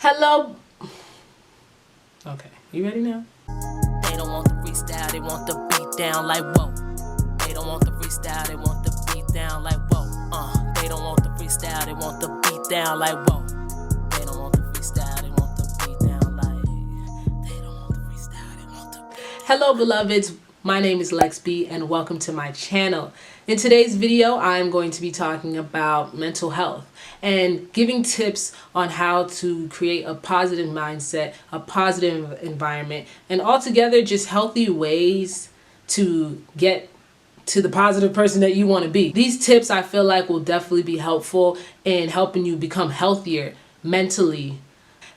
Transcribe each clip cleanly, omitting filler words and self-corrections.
Hello. Okay, you ready now? They don't want the freestyle, they want the beat down like whoa. They don't want the freestyle, they want the beat down like whoa. They don't want the freestyle, they want the beat down like whoa. They don't want the freestyle, they want the beat down like. They don't want the freestyle, they want the beat. Hello, beloveds. My name is Lex B, and welcome to my channel. In today's video, I'm going to be talking about mental health and giving tips on how to create a positive mindset, a positive environment, and altogether just healthy ways to get to the positive person that you want to be. These tips I feel like will definitely be helpful in helping you become healthier mentally.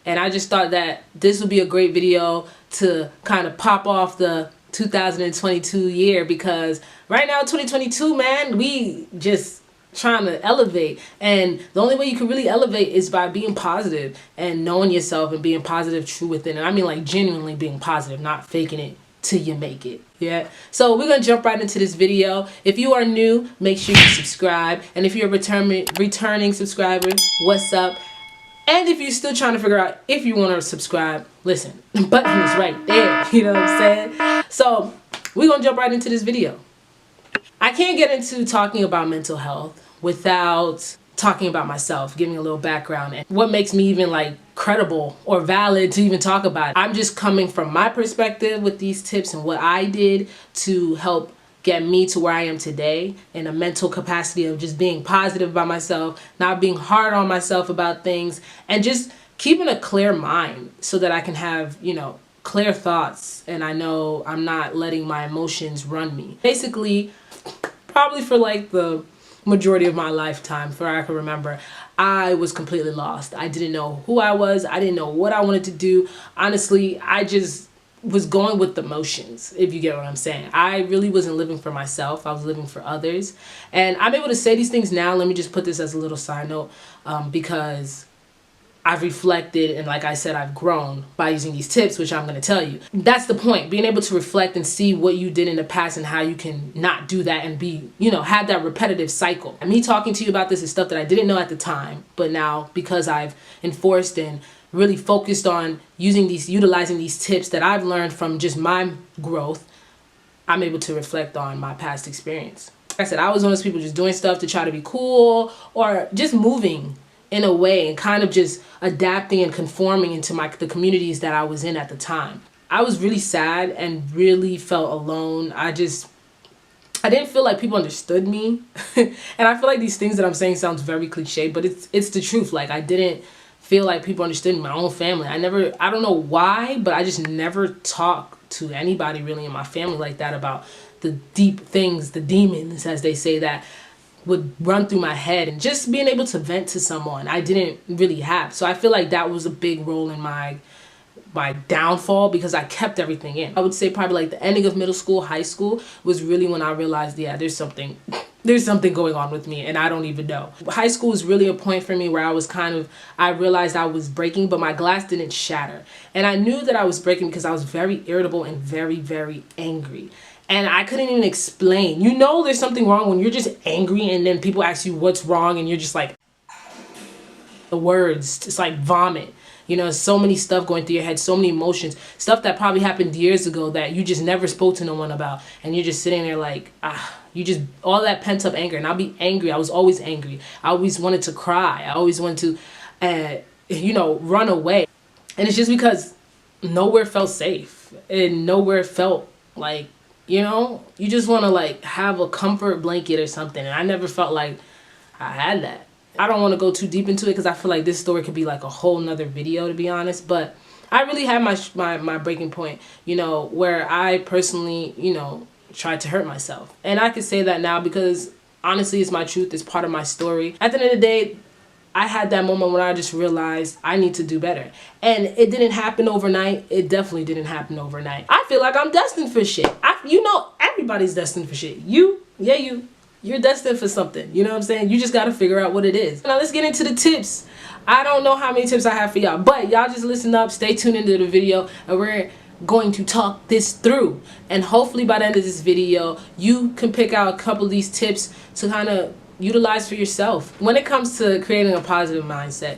And I just thought that this would be a great video to kind of pop off the 2022 year, because right now 2022, man, we just trying to elevate, and the only way you can really elevate is by being positive and knowing yourself and being positive true within. And I mean like genuinely being positive, not faking it till you make it. Yeah, so we're gonna jump right into this video. If you are new, make sure you subscribe, and if you're a returning subscriber, what's up? And if you're still trying to figure out if you want to subscribe, listen, the button is right there. You know what I'm saying? So we're going to jump right into this video. I can't get into talking about mental health without talking about myself, giving a little background and what makes me even like credible or valid to even talk about it. I'm just coming from my perspective with these tips and what I did to help get me to where I am today in a mental capacity of just being positive about myself, not being hard on myself about things, and just keeping a clear mind so that I can have, clear thoughts, and I know I'm not letting my emotions run me. Basically, probably for like the majority of my lifetime, for I can remember, I was completely lost. I didn't know who I was. I didn't know what I wanted to do. Honestly, I just was going with the motions, if you get what I'm saying. I really wasn't living for myself. I was living for others. And I'm able to say these things now. Let me just put this as a little side note, because I've reflected, and like I said, I've grown by using these tips, which I'm going to tell you. That's the point, being able to reflect and see what you did in the past and how you can not do that and be, have that repetitive cycle. And me talking to you about this is stuff that I didn't know at the time, but now because I've enforced and really focused on utilizing these tips that I've learned from just my growth, I'm able to reflect on my past experience. Like I said, I was one of those people just doing stuff to try to be cool, or just moving in a way and kind of just adapting and conforming into the communities that I was in at the time. I was really sad and really felt alone. I didn't feel like people understood me. And I feel like these things that I'm saying sounds very cliche, but it's the truth. Like, I didn't feel like people understood me, my own family. I don't know why, but I just never talked to anybody really in my family like that about the deep things, the demons, as they say, that would run through my head, and just being able to vent to someone I didn't really have. So I feel like that was a big role in my downfall, because I kept everything in. I would say probably like the ending of middle school, high school was really when I realized, yeah, there's something going on with me and I don't even know. High school was really a point for me where I realized I was breaking, but my glass didn't shatter. And I knew that I was breaking because I was very irritable and very, very angry. And I couldn't even explain. There's something wrong when you're just angry and then people ask you what's wrong and you're just like, the words, it's like vomit. So many stuff going through your head, so many emotions, stuff that probably happened years ago that you just never spoke to no one about. And you're just sitting there like, all that pent up anger. And I'll be angry. I was always angry. I always wanted to cry. I always wanted to, run away. And it's just because nowhere felt safe and nowhere felt like, you just want to like have a comfort blanket or something. And I never felt like I had that. I don't want to go too deep into it because I feel like this story could be like a whole nother video, to be honest. But I really had my breaking point, where I personally, tried to hurt myself. And I can say that now because honestly, it's my truth. It's part of my story. At the end of the day, I had that moment when I just realized I need to do better. And it didn't happen overnight. It definitely didn't happen overnight. I feel like I'm destined for shit. Everybody's destined for shit. You're destined for something. You know what I'm saying? You just got to figure out what it is. Now let's get into the tips. I don't know how many tips I have for y'all, but y'all just listen up, stay tuned into the video, and we're going to talk this through. And hopefully by the end of this video, you can pick out a couple of these tips to kind of utilize for yourself. When it comes to creating a positive mindset,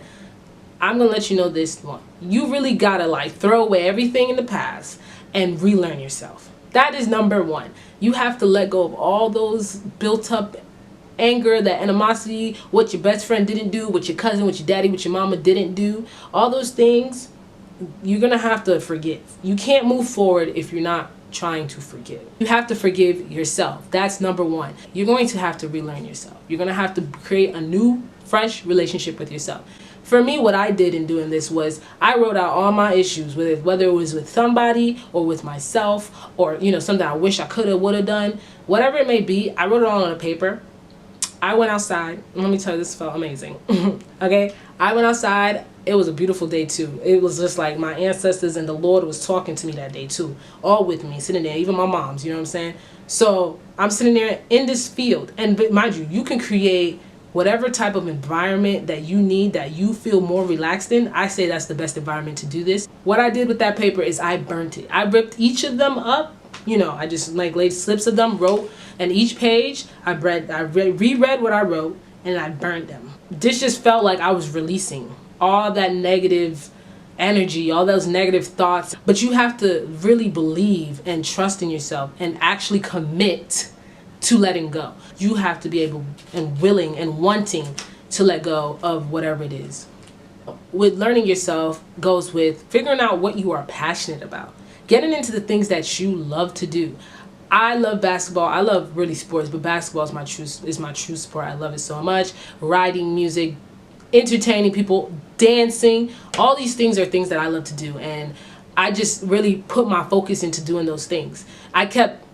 I'm gonna let you know this one. You really gotta like throw away everything in the past and relearn yourself. That is number one. You have to let go of all those built up anger, that animosity, what your best friend didn't do, what your cousin, what your daddy, what your mama didn't do. All those things you're gonna have to forgive. You can't move forward if you're not trying to forgive. You have to forgive yourself. That's number one. You're going to have to relearn yourself. You're gonna have to create a new, fresh relationship with yourself. For me, what I did in doing this was I wrote out all my issues with it, whether it was with somebody or with myself, or something I wish I could have, would have done, whatever it may be. I wrote it all on a paper. I went outside. Let me tell you, this felt amazing. Okay, I went outside. It was a beautiful day too. It was just like my ancestors and the Lord was talking to me that day too, all with me, sitting there, even my mom's, you know what I'm saying? So I'm sitting there in this field, and mind you, you can create whatever type of environment that you need, that you feel more relaxed in. I say that's the best environment to do this. What I did with that paper is I burnt it. I ripped each of them up. I just like laid slips of them, wrote, and each page I reread what I wrote, and I burned them. This just felt like I was releasing all that negative energy, all those negative thoughts. But you have to really believe and trust in yourself and actually commit to letting go. You have to be able and willing and wanting to let go of whatever it is. With learning yourself goes with figuring out what you are passionate about. Getting into the things that you love to do. I love basketball. I love really sports, but basketball is my true sport. I love it so much. Writing, music, entertaining people, dancing, all these things are things that I love to do, and I just really put my focus into doing those things. I kept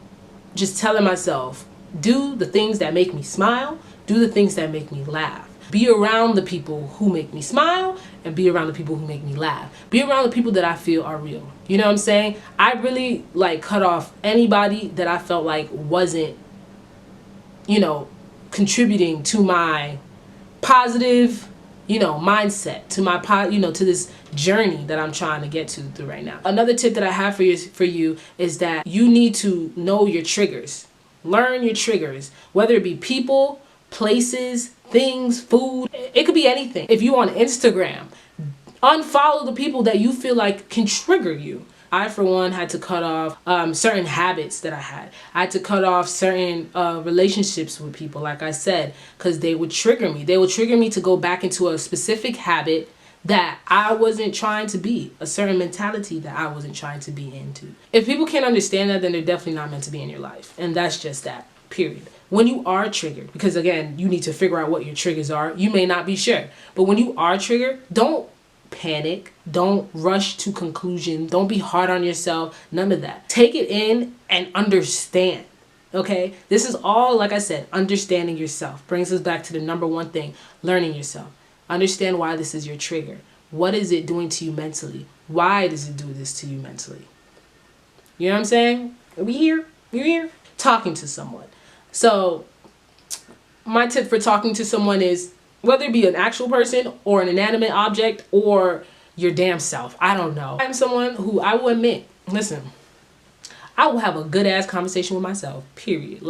just telling myself, do the things that make me smile, do the things that make me laugh. Be around the people who make me smile and be around the people who make me laugh. Be around the people that I feel are real. You know what I'm saying? I really cut off anybody that I felt like wasn't, contributing to my positive, mindset, to my to this journey that I'm trying to get to through right now. Another tip that I have for you is that you need to know your triggers. Learn your triggers, whether it be people, places, things, food. It could be anything. If you on Instagram, unfollow the people that you feel like can trigger you. I, for one, had to cut off certain habits that I had. I had to cut off certain relationships with people, like I said, because they would trigger me. They would trigger me to go back into a specific habit that I wasn't trying to be, a certain mentality that I wasn't trying to be into. If people can't understand that, then they're definitely not meant to be in your life. And that's just that, period. When you are triggered, because again, you need to figure out what your triggers are. You may not be sure, but when you are triggered, don't panic. Don't rush to conclusion. Don't be hard on yourself. None of that. Take it in and understand. Okay? This is all, like I said, understanding yourself. Brings us back to the number one thing, learning yourself. Understand why this is your trigger. What is it doing to you mentally? Why does it do this to you mentally? You know what I'm saying? Are we here? You're here? Talking to someone. So my tip for talking to someone is, whether it be an actual person or an inanimate object or your damn self, I don't know. I'm someone who I will admit, listen, I will have a good ass conversation with myself, period.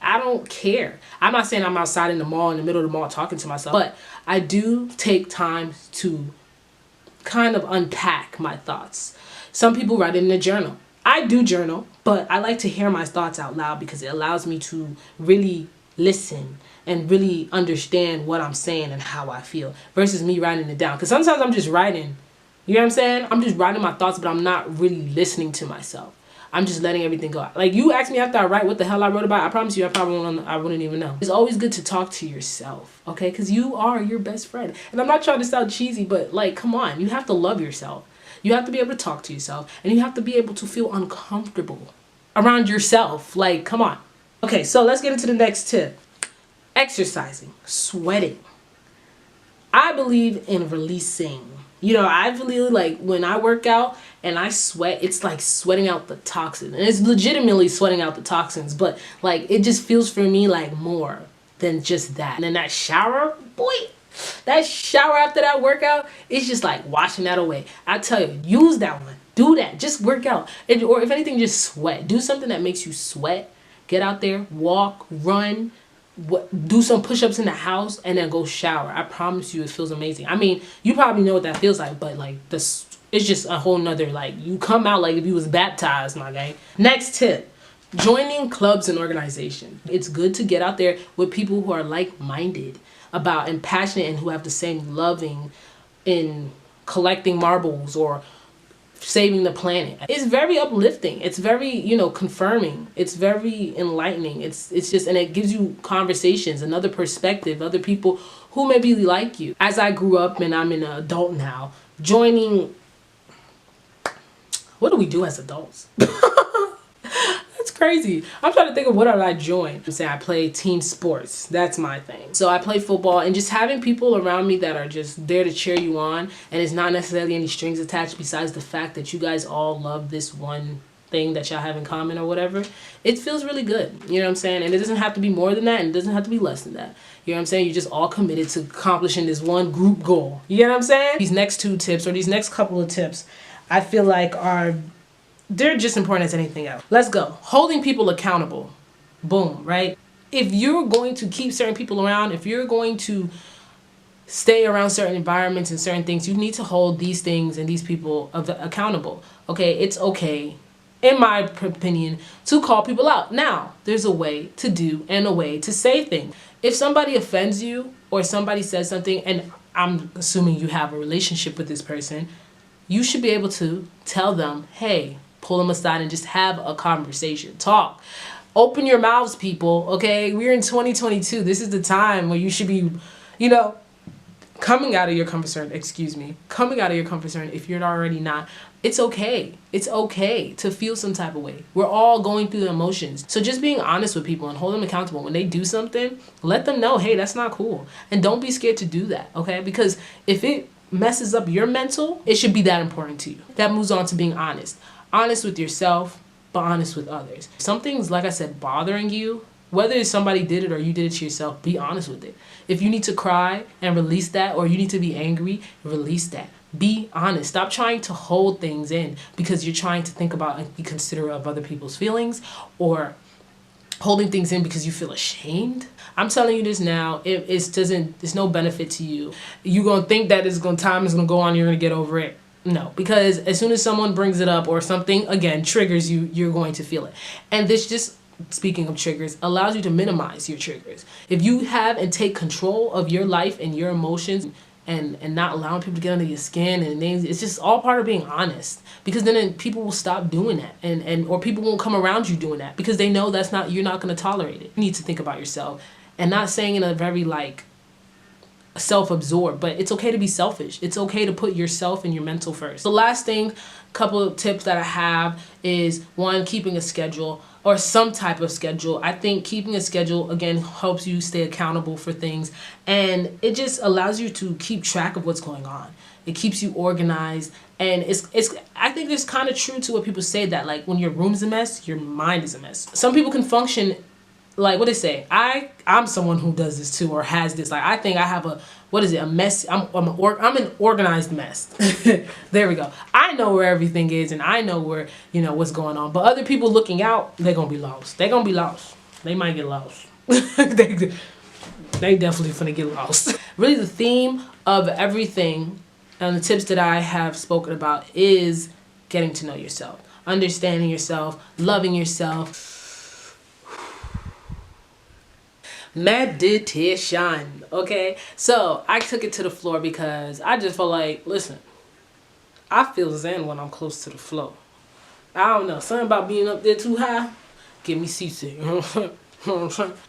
I don't care. I'm not saying I'm outside in the mall, in the middle of the mall, talking to myself, but I do take time to kind of unpack my thoughts. Some people write it in a journal. I do journal, but I like to hear my thoughts out loud because it allows me to really listen and really understand what I'm saying and how I feel versus me writing it down. Because sometimes I'm just writing, you know what I'm saying? I'm just writing my thoughts, but I'm not really listening to myself. I'm just letting everything go. You ask me after I write what the hell I wrote about, I promise you I wouldn't even know. It's always good to talk to yourself, okay? Because you are your best friend. And I'm not trying to sound cheesy, but come on, you have to love yourself. You have to be able to talk to yourself, and you have to be able to feel uncomfortable around yourself. Come on. Okay, so let's get into the next tip. Exercising, sweating. I believe in releasing. I really when I work out and I sweat, it's like sweating out the toxins. And it's legitimately sweating out the toxins, but it just feels for me like more than just that. And then that shower, boy, that shower after that workout, it's just like washing that away. I tell you, use that one. Do that. Just work out. Or if anything, just sweat. Do something that makes you sweat. Get out there, walk, run, do some push-ups in the house and then go shower. I promise you it feels amazing. I mean, you probably know what that feels like, but like this, it's just a whole nother, like, you come out like if you was baptized, my guy. Next tip, joining clubs and organizations. It's good to get out there with people who are like-minded about and passionate and who have the same loving in collecting marbles or saving the planet. It's very uplifting. It's very, confirming. It's very enlightening. It's just, and it gives you conversations, another perspective, other people who maybe like you. As I grew up and I'm an adult now, joining, what do we do as adults? That's crazy. I'm trying to think of what I joined. I'm saying I play team sports. That's my thing. So I play football, and just having people around me that are just there to cheer you on, and it's not necessarily any strings attached besides the fact that you guys all love this one thing that y'all have in common or whatever. It feels really good. You know what I'm saying? And it doesn't have to be more than that, and it doesn't have to be less than that. You know what I'm saying? You're just all committed to accomplishing this one group goal. You know what I'm saying? These next two tips, or these next couple of tips, I feel like they're just important as anything else. Let's go. Holding people accountable. Boom, right? If you're going to keep certain people around, if you're going to stay around certain environments and certain things, you need to hold these things and these people accountable. Okay, it's okay, in my opinion, to call people out. Now, there's a way to do and a way to say things. If somebody offends you or somebody says something, and I'm assuming you have a relationship with this person, you should be able to tell them, hey, pull them aside and just have a conversation. Talk. Open your mouths, people, okay? We're in 2022. This is the time where you should be, coming out of your comfort zone, coming out of your comfort zone if you're already not. It's okay. It's okay to feel some type of way. We're all going through the emotions. So just being honest with people and hold them accountable. When they do something, let them know, hey, that's not cool. And don't be scared to do that, okay? Because if it messes up your mental, it should be that important to you. That moves on to being honest. Honest with yourself, but honest with others. Something's, like I said, bothering you, whether somebody did it or you did it to yourself, be honest with it. If you need to cry and release that, or you need to be angry, release that. Be honest. Stop trying to hold things in because you're trying to think about and be considerate of other people's feelings, or holding things in because you feel ashamed. I'm telling you this now, it's no benefit to you. You're going to think that time is going to go on, you're going to get over it. No, because as soon as someone brings it up or something, again, triggers you, you're going to feel it. And this just, speaking of triggers, allows you to minimize your triggers. If you have and take control of your life and your emotions and not allowing people to get under your skin and things, it's just all part of being honest. Because then people will stop doing that, or people won't come around you doing that because they know you're not going to tolerate it. You need to think about yourself, and not saying in a very self-absorbed, but it's okay to be selfish. It's okay to put yourself and your mental first. The last thing, couple of tips that I have is, one, keeping a schedule or some type of schedule. I think keeping a schedule, again, helps you stay accountable for things, and it just allows you to keep track of what's going on. It keeps you organized, and I think it's kind of true to what people say, that like when your room's a mess, your mind is a mess. Some people can function like what they say. I'm someone who does this too, or has this. Like, I think I have a mess. I'm an organized mess. There we go. I know where everything is, and I know where, what's going on. But other people looking out, they're gonna be lost. They're gonna be lost. They might get lost. They definitely finna get lost. Really, the theme of everything and the tips that I have spoken about is getting to know yourself, understanding yourself, loving yourself. Meditation. Okay, so I took it to the floor because I just felt like, listen, I feel zen when I'm close to the floor. I don't know, something about being up there too high get me seasick.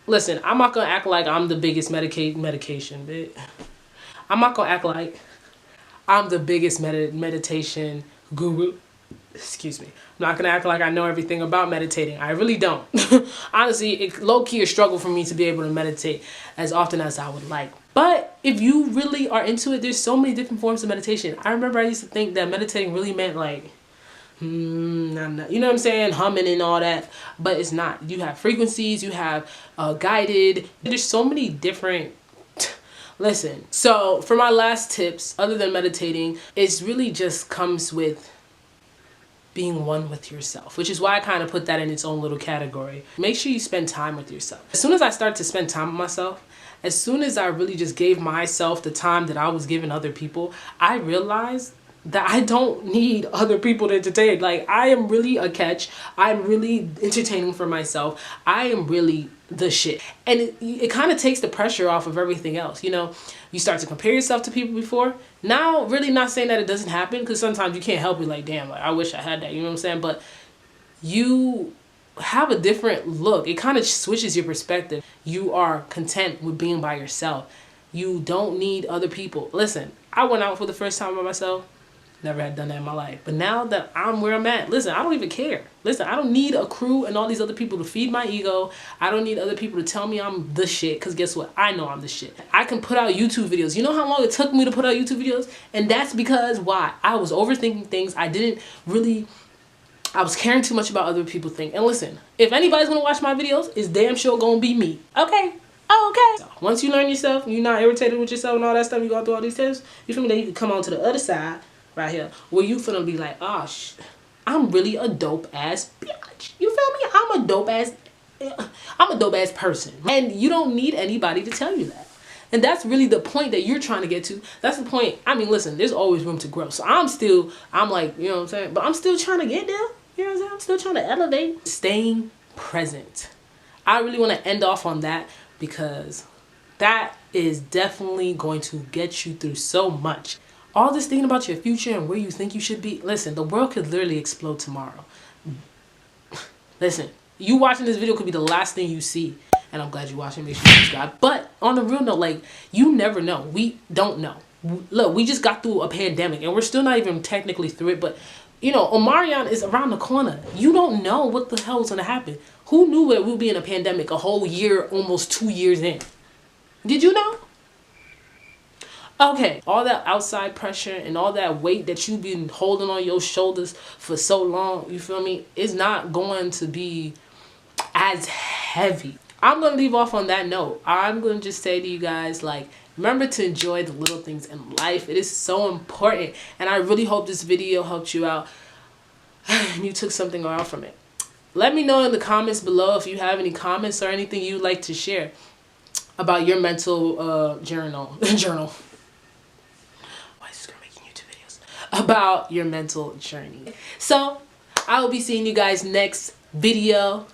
Listen, I'm not gonna act like I'm the biggest medication, but I'm not gonna act like I'm the biggest meditation guru. Excuse me. I'm not gonna act like I know everything about meditating. I really don't. Honestly, it low-key a struggle for me to be able to meditate as often as I would like. But if you really are into it, there's so many different forms of meditation. I remember I used to think that meditating really meant like, you know what I'm saying, humming and all that, but it's not. You have frequencies, you have guided. There's so many different. Listen, so for my last tips, other than meditating, it's really just comes with being one with yourself, which is why I kind of put that in its own little category. Make sure you spend time with yourself. As soon as I started to spend time with myself, as soon as I really just gave myself the time that I was giving other people, I realized that I don't need other people to entertain. Like, I am really a catch. I'm really entertaining for myself. I am really the shit. And it kind of takes the pressure off of everything else. You know, you start to compare yourself to people before. Now, really not saying that it doesn't happen, because sometimes you can't help it. Like, damn, like, I wish I had that. You know what I'm saying? But you have a different look. It kind of switches your perspective. You are content with being by yourself. You don't need other people. Listen, I went out for the first time by myself. Never had done that in my life. But now that I'm where I'm at, listen, I don't even care. Listen, I don't need a crew and all these other people to feed my ego. I don't need other people to tell me I'm the shit, because guess what? I know I'm the shit. I can put out YouTube videos. You know how long it took me to put out YouTube videos? And that's because why? I was overthinking things. I was caring too much about other people think. And listen, if anybody's gonna watch my videos, it's damn sure gonna be me. Okay? Oh, okay. So once you learn yourself, you're not irritated with yourself and all that stuff, you go through all these tips, you feel me? Then you can come on to the other side right here, where you finna be like, oh, I'm really a dope ass bitch. You feel me? I'm a dope ass person. And you don't need anybody to tell you that. And that's really the point that you're trying to get to. That's the point. I mean, listen, there's always room to grow. So I'm like, you know what I'm saying? But I'm still trying to get there. You know what I'm saying? I'm still trying to elevate. Staying present. I really want to end off on that, because that is definitely going to get you through so much. All this thinking about your future and where you think you should be. Listen, the world could literally explode tomorrow. Listen, you watching this video could be the last thing you see. And I'm glad you're watching. Make sure you subscribe. But on the real note, like, you never know. We don't know. Look, we just got through a pandemic and we're still not even technically through it. But, you know, Omarion is around the corner. You don't know what the hell is going to happen. Who knew that we'd be in a pandemic a whole year, almost 2 years in? Did you know? Okay, all that outside pressure and all that weight that you've been holding on your shoulders for so long, you feel me, is not going to be as heavy. I'm going to leave off on that note. I'm going to just say to you guys, like, remember to enjoy the little things in life. It is so important. And I really hope this video helped you out and you took something out from it. Let me know in the comments below if you have any comments or anything you'd like to share about your mental journal. About your mental journey. So I will be seeing you guys next video.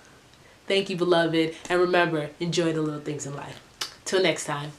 Thank you, beloved, and remember, enjoy the little things in life. Till next time.